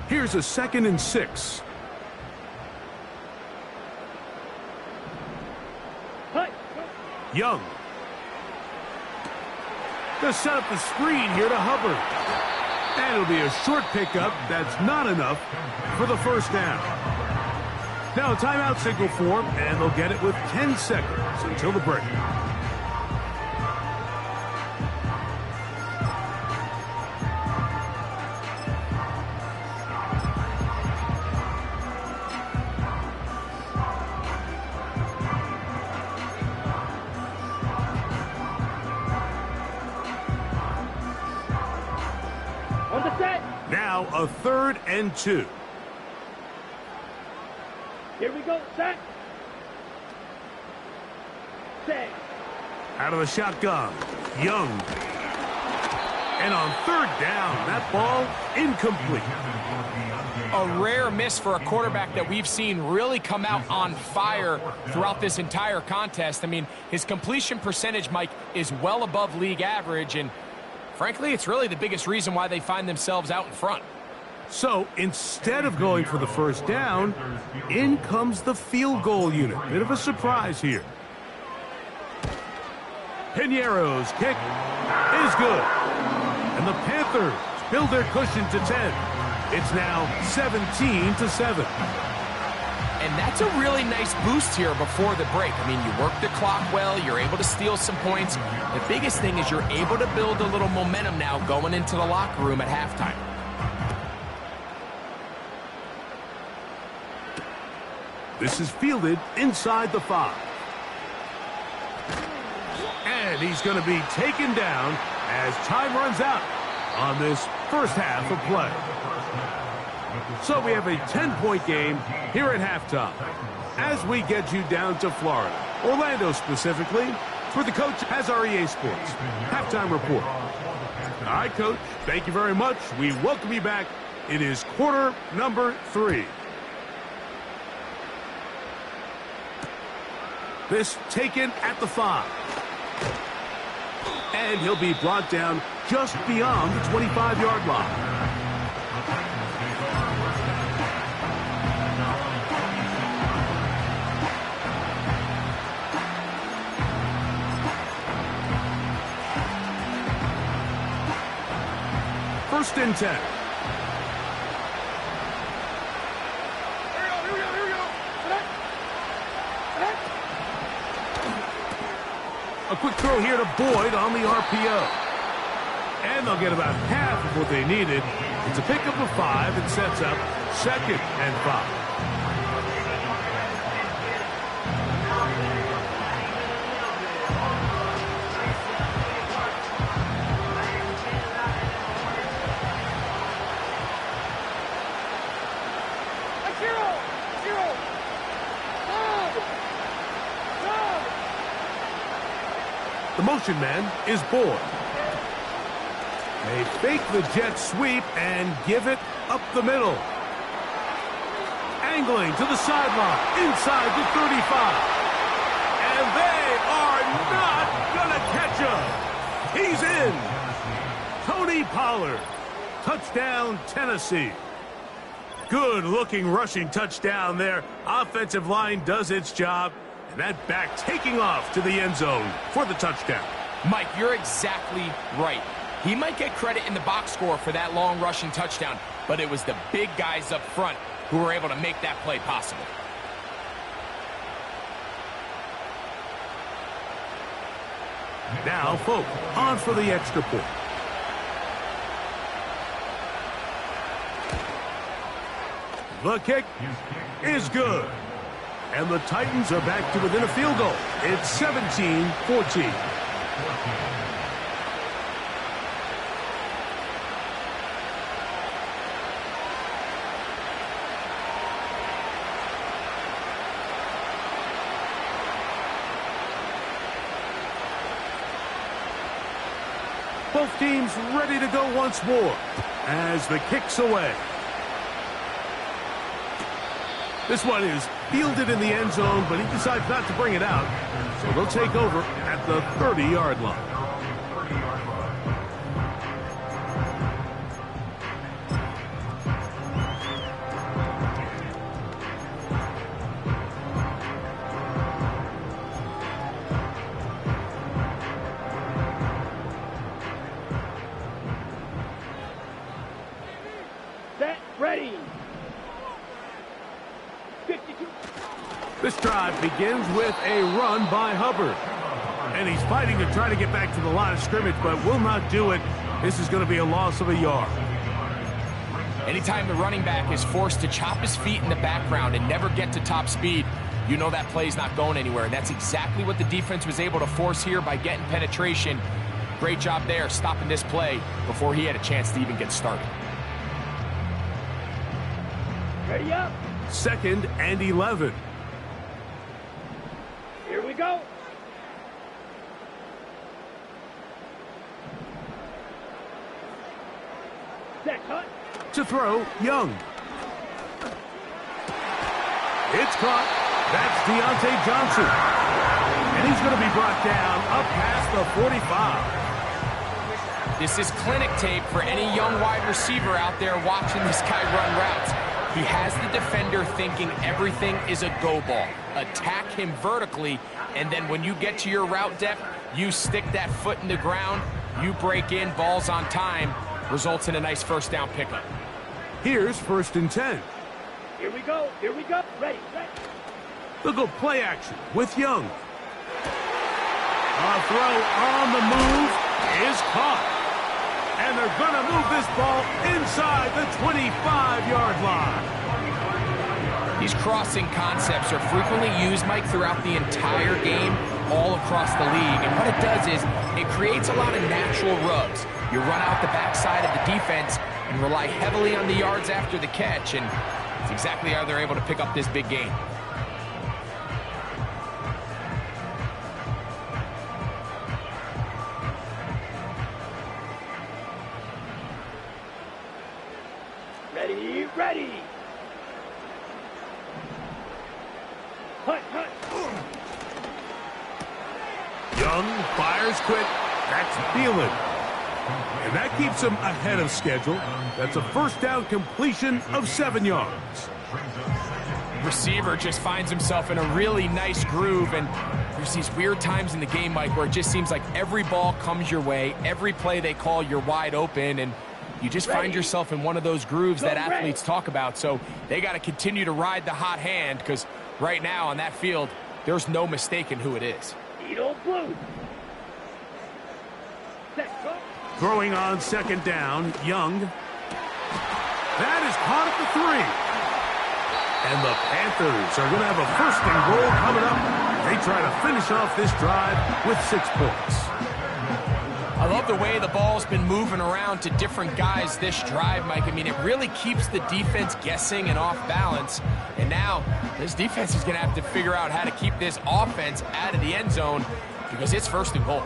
Here's a 2nd and 6. Young. They'll set up the screen here to Hubbard. And it'll be a short pickup. That's not enough for the first down. Now a timeout signal form, and they'll get it with 10 seconds until the break. Now a 3rd and 2. Here we go, set. Set. Out of the shotgun, Young. And on 3rd down, that ball incomplete. A rare miss for a quarterback that we've seen really come out on fire throughout this entire contest. I mean, his completion percentage, Mike, is well above league average, and frankly, it's really the biggest reason why they find themselves out in front. So instead of going for the first down, in comes the field goal unit. Bit of a surprise here. Piñeiro's kick is good. And the Panthers build their cushion to 10. It's now 17-7. And that's a really nice boost here before the break. I mean, you work the clock well, you're able to steal some points. The biggest thing is you're able to build a little momentum now going into the locker room at halftime. This is fielded inside the 5. And he's going to be taken down as time runs out on this first half of play. So we have a 10-point game here at halftime as we get you down to Florida, Orlando specifically, where the coach has our EA Sports halftime report. All right, Coach, thank you very much. We welcome you back. It is quarter number 3. This taken at the 5. And he'll be brought down just beyond the 25-yard line. First and 10. A quick throw here to Boyd on the RPO. And they'll get about half of what they needed. It's a pickup of 5 and sets up 2nd and 5. The motion man is Boyd. They fake the jet sweep and give it up the middle. Angling to the sideline, inside the 35. And they are not going to catch him. He's in. Tony Pollard. Touchdown, Tennessee. Good-looking rushing touchdown there. Offensive line does its job. And that back taking off to the end zone for the touchdown. Mike, you're exactly right. He might get credit in the box score for that long rushing touchdown, but it was the big guys up front who were able to make that play possible. Now, Folk on for the extra point. The kick is good. And the Titans are back to within a field goal. It's 17-14. Both teams ready to go once more as the kick's away. This one is fielded in the end zone, but he decides not to bring it out. So they'll take over at the 30-yard line. set, ready. 52. This drive begins with a run by Hubbard. And he's fighting to try to get back to the line of scrimmage, but will not do it. This is going to be a loss of a yard. Anytime the running back is forced to chop his feet in the background and never get to top speed, you know that play's not going anywhere. And that's exactly what the defense was able to force here by getting penetration. Great job there, stopping this play before he had a chance to even get started. Ready up. 2nd and 11. Here we go. Set, cut. To throw, Young. It's caught. That's Deontay Johnson. And he's going to be brought down up past the 45. This is clinic tape for any young wide receiver out there watching this guy run routes. He has the defender thinking everything is a go ball. Attack him vertically, and then when you get to your route depth, you stick that foot in the ground, you break in, ball's on time, results in a nice first down pickup. Here's 1st and 10. Here we go. Here we go. Ready, ready. They'll go play action with Young. A throw on the move is caught. And they're going to move this ball inside the 25-yard line. These crossing concepts are frequently used, Mike, throughout the entire game, all across the league. And what it does is it creates a lot of natural rubs. You run out the backside of the defense and rely heavily on the yards after the catch, and it's exactly how they're able to pick up this big game. Ready, ready. Hut, hut. Young fires quick. That's Thielen. And that keeps him ahead of schedule. That's a first down completion of 7 yards. Receiver just finds himself in a really nice groove, and there's these weird times in the game, Mike, where it just seems like every ball comes your way, every play they call, you're wide open, and you just find yourself in one of those grooves that athletes talk about. So they got to continue to ride the hot hand, because right now on that field, there's no mistaking who it is. Eagle blue. Set, go. Throwing on 2nd down, Young. That is caught at the 3. And the Panthers are going to have a 1st and goal coming up. They try to finish off this drive with 6 points. I love the way the ball's been moving around to different guys this drive, Mike. I mean, it really keeps the defense guessing and off balance. And now this defense is going to have to figure out how to keep this offense out of the end zone, because it's 1st and goal.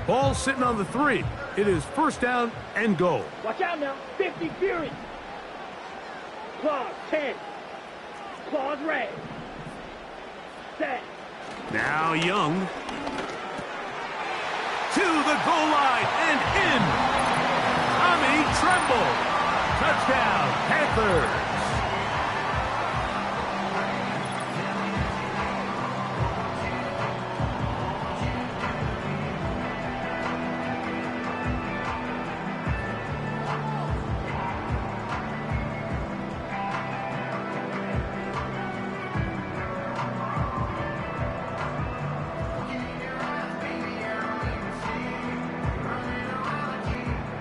Ball sitting on the 3. It is 1st down and goal. Watch out now. 50 Fury. Claws 10. Claws red. Set. Now Young. To the goal line and in. Tommy Tremble. Touchdown, Panthers.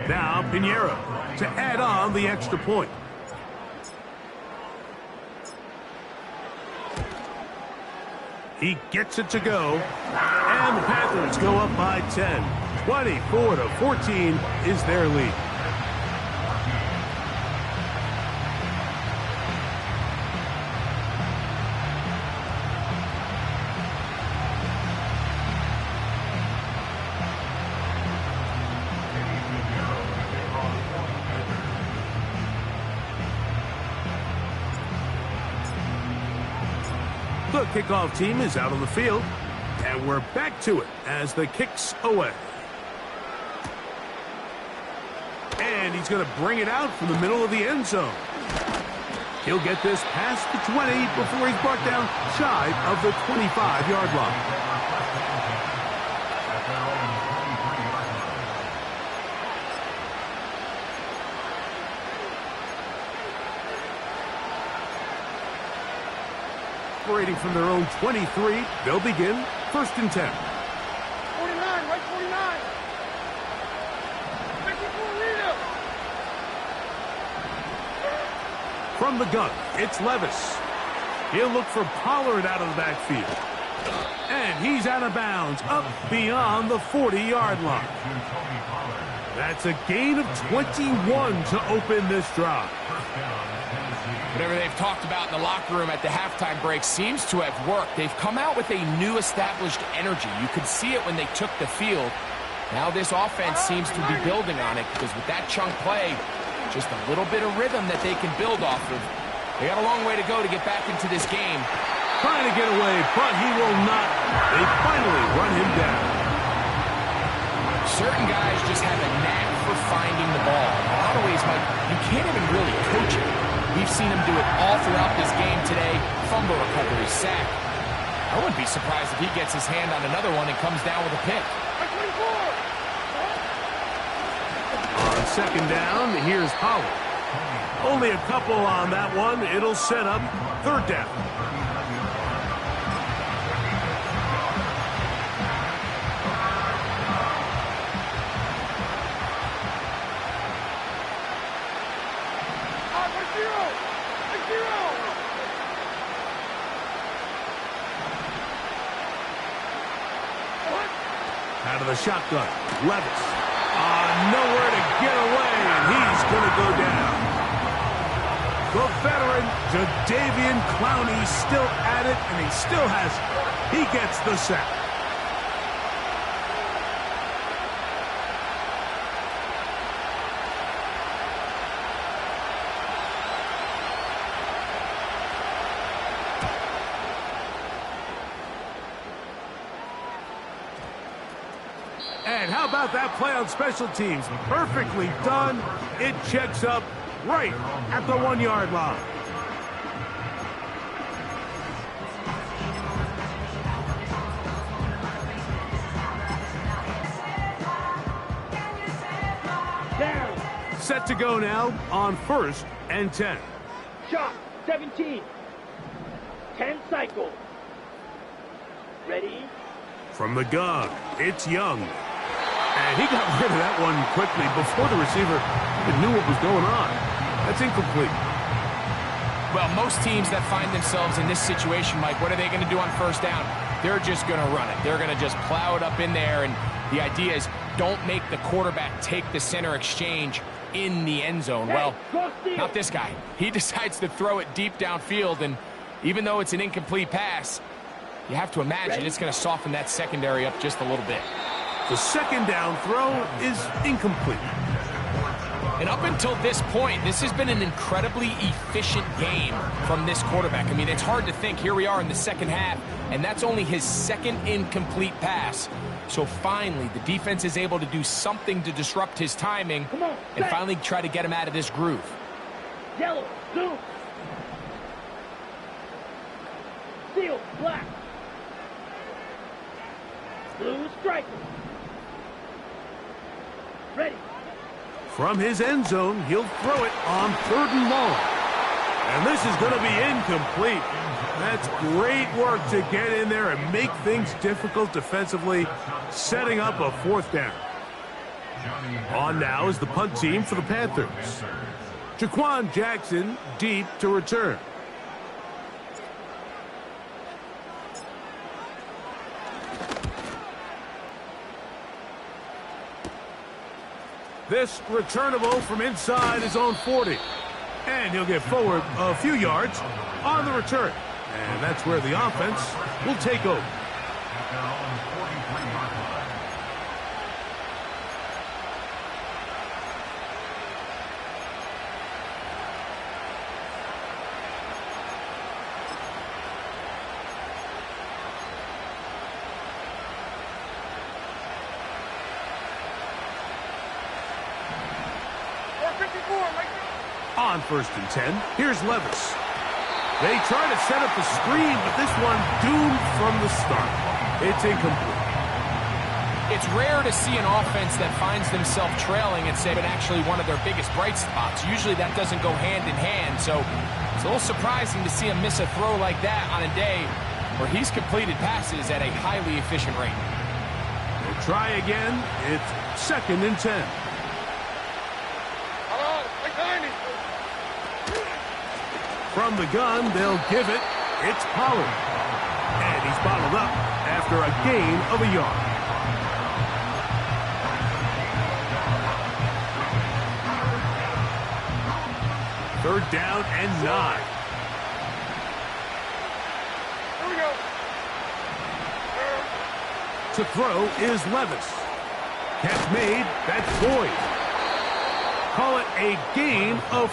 Now Pinheiro to add on the extra point. He gets it to go. And the Panthers go up by 10. 24-14 is their lead. The kickoff team is out on the field, and we're back to it as the kick's away. And he's going to bring it out from the middle of the end zone. He'll get this past the 20 before he's brought down shy of the 25-yard line. operating from their own 23. They'll begin 1st and 10. 49, right 49. 54, Reno. From the gun, it's Levis. He'll look for Pollard out of the backfield. And he's out of bounds, up beyond the 40-yard line. That's a gain of 21 to open this drive. Whatever they've talked about in the locker room at the halftime break seems to have worked. They've come out with a new established energy. You could see it when they took the field. Now this offense seems to be building on it because with that chunk play, just a little bit of rhythm that they can build off of. They got a long way to go to get back into this game. Trying to get away, but he will not. They finally run him down. Certain guys just have a knack for finding the ball. In a lot of ways, Mike, you can't even really coach it. We've seen him do it all throughout this game today. Fumble recovery, sack. I wouldn't be surprised if he gets his hand on another one and comes down with a pick. On 2nd down, here's Pollard. Only a couple on that one. It'll set up 3rd down. Out of the shotgun, Levis. Nowhere to get away, and he's going to go down. The veteran, Jadeveon Clowney, still at it, and he still has it. He gets the sack. And how about that play on special teams? Perfectly done. It checks up right at the 1-yard line. Down. Set to go now on 1st and 10. Shot, 17. 10 cycles. Ready? From the gun, it's Young. And he got rid of that one quickly before the receiver even knew what was going on. That's incomplete. Well, most teams that find themselves in this situation, Mike, what are they going to do on 1st down? They're just going to run it. They're going to just plow it up in there, and the idea is don't make the quarterback take the center exchange in the end zone. Well, not this guy. He decides to throw it deep downfield, and even though it's an incomplete pass, you have to imagine it's going to soften that secondary up just a little bit. The 2nd down throw is incomplete. And up until this point, this has been an incredibly efficient game from this quarterback. I mean, it's hard to think. Here we are in the 2nd half, and that's only his 2nd incomplete pass. So finally, the defense is able to do something to disrupt his timing and finally try to get him out of this groove. Yellow, zoom. Seal, black. Blue, striker. Ready. From his end zone, he'll throw it on 3rd and long. And this is going to be incomplete. That's great work to get in there and make things difficult defensively, setting up a 4th down. On now is the punt team for the Panthers. Jaquan Jackson deep to return. This returnable from inside his own 40. And he'll get forward a few yards on the return. And that's where the offense will take over. On 1st and 10, here's Levis. They try to set up the screen, but this one doomed from the start. It's incomplete. It's rare to see an offense that finds themselves trailing and say, but actually one of their biggest bright spots. Usually that doesn't go hand in hand, so it's a little surprising to see him miss a throw like that on a day where he's completed passes at a highly efficient rate. We'll try again. It's 2nd and 10. From the gun, they'll give it. It's Pollard. And he's bottled up after a gain of a yard. Third down and 9. Here we go. To throw is Levis. Catch made. That's Boyd. Call it a gain of